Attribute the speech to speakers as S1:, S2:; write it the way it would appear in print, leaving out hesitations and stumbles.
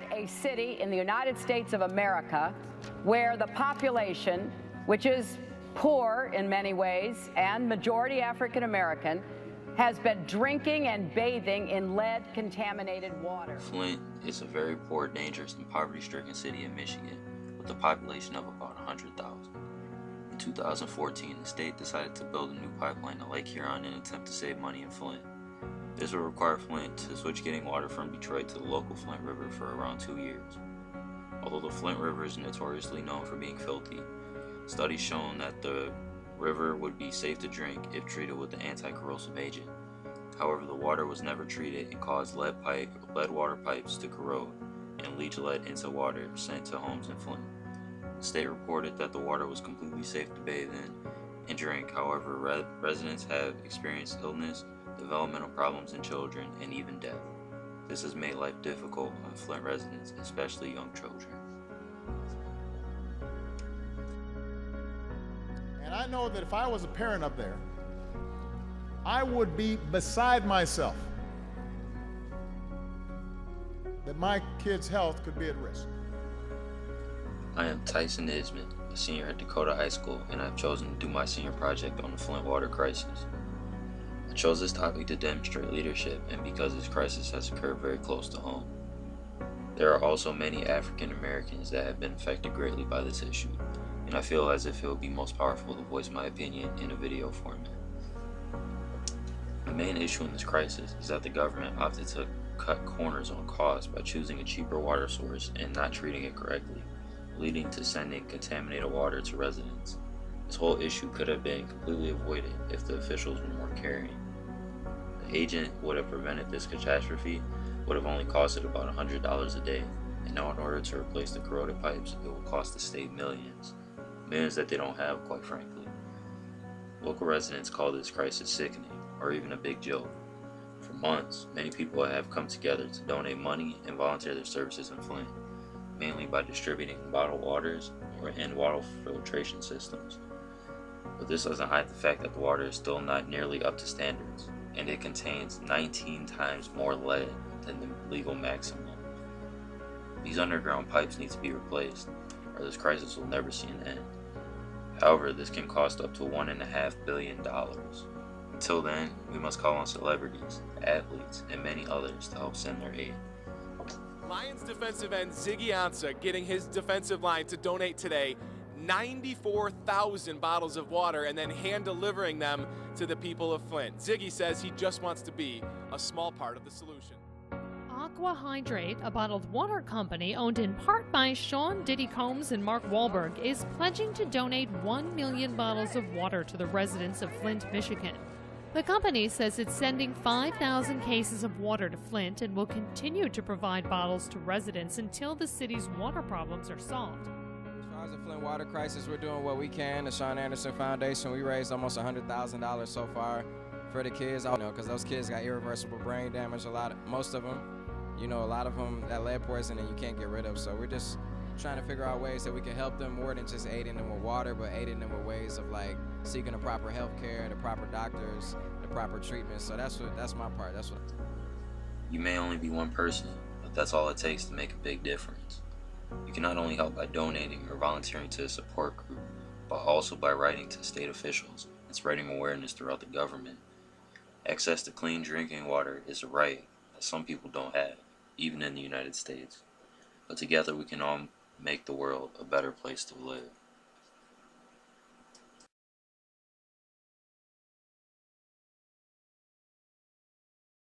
S1: at a city in the United States of America where the population, which is poor in many ways and majority African American, has been drinking and bathing in lead-contaminated water.
S2: Flint is a very poor, dangerous, and poverty-stricken city in Michigan with a population of about 100,000. In 2014, the state decided to build a new pipeline to Lake Huron in an attempt to save money in Flint. This would require Flint to switch getting water from Detroit to the local Flint River for around 2 years. Although the Flint River is notoriously known for being filthy, studies shown that the river would be safe to drink if treated with the anti-corrosive agent. However, the water was never treated and caused lead water pipes to corrode and leach lead into water sent to homes in Flint. The state reported that the water was completely safe to bathe in and drink. However, residents have experienced illness, developmental problems in children, and even death. This has made life difficult on Flint residents, especially young children.
S3: And I know that if I was a parent up there, I would be beside myself that my kid's health could be at risk.
S2: I am Tyson Isman, a senior at Dakota High School, and I've chosen to do my senior project on the Flint water crisis. I chose this topic to demonstrate leadership and because this crisis has occurred very close to home. There are also many African Americans that have been affected greatly by this issue, and I feel as if it would be most powerful to voice my opinion in a video format. The main issue in this crisis is that the government opted to cut corners on cost by choosing a cheaper water source and not treating it correctly, leading to sending contaminated water to residents. This whole issue could have been completely avoided if the officials were more caring. The agent would have prevented this catastrophe, would have only costed about $100 a day, and now in order to replace the corroded pipes, it will cost the state millions. Millions that they don't have, quite frankly. Local residents call this crisis sickening, or even a big joke. For months, many people have come together to donate money and volunteer their services in Flint, mainly by distributing bottled waters and water filtration systems. But this doesn't hide the fact that the water is still not nearly up to standards, and it contains 19 times more lead than the legal maximum. These underground pipes need to be replaced, or this crisis will never see an end. However, this can cost up to $1.5 billion. Until then, we must call on celebrities, athletes, and many others to help send their aid.
S4: Lions defensive end Ziggy Ansah getting his defensive line to donate today 94,000 bottles of water and then hand delivering them to the people of Flint. Ziggy says he just wants to be a small part of the solution.
S5: Aqua Hydrate, a bottled water company owned in part by Sean Diddy Combs and Mark Wahlberg, is pledging to donate 1 million bottles of water to the residents of Flint, Michigan. The company says it's sending 5,000 cases of water to Flint and will continue to provide bottles to residents until the city's water problems are solved.
S6: As far as the Flint water crisis, we're doing what we can. The Sean Anderson Foundation, we raised almost $100,000 so far for the kids. Because those kids got irreversible brain damage, most of them. A lot of them, that lead poisoning you can't get rid of. So we're just trying to figure out ways that we can help them more than just aiding them with water, but aiding them with ways of seeking the proper health care, the proper doctors, the proper treatment. So that's my part.
S2: You may only be one person, but that's all it takes to make a big difference. You can not only help by donating or volunteering to a support group, but also by writing to state officials and spreading awareness throughout the government. Access to clean drinking water is a right that some people don't have, even in the United States. But together we can all make the world a better place to live.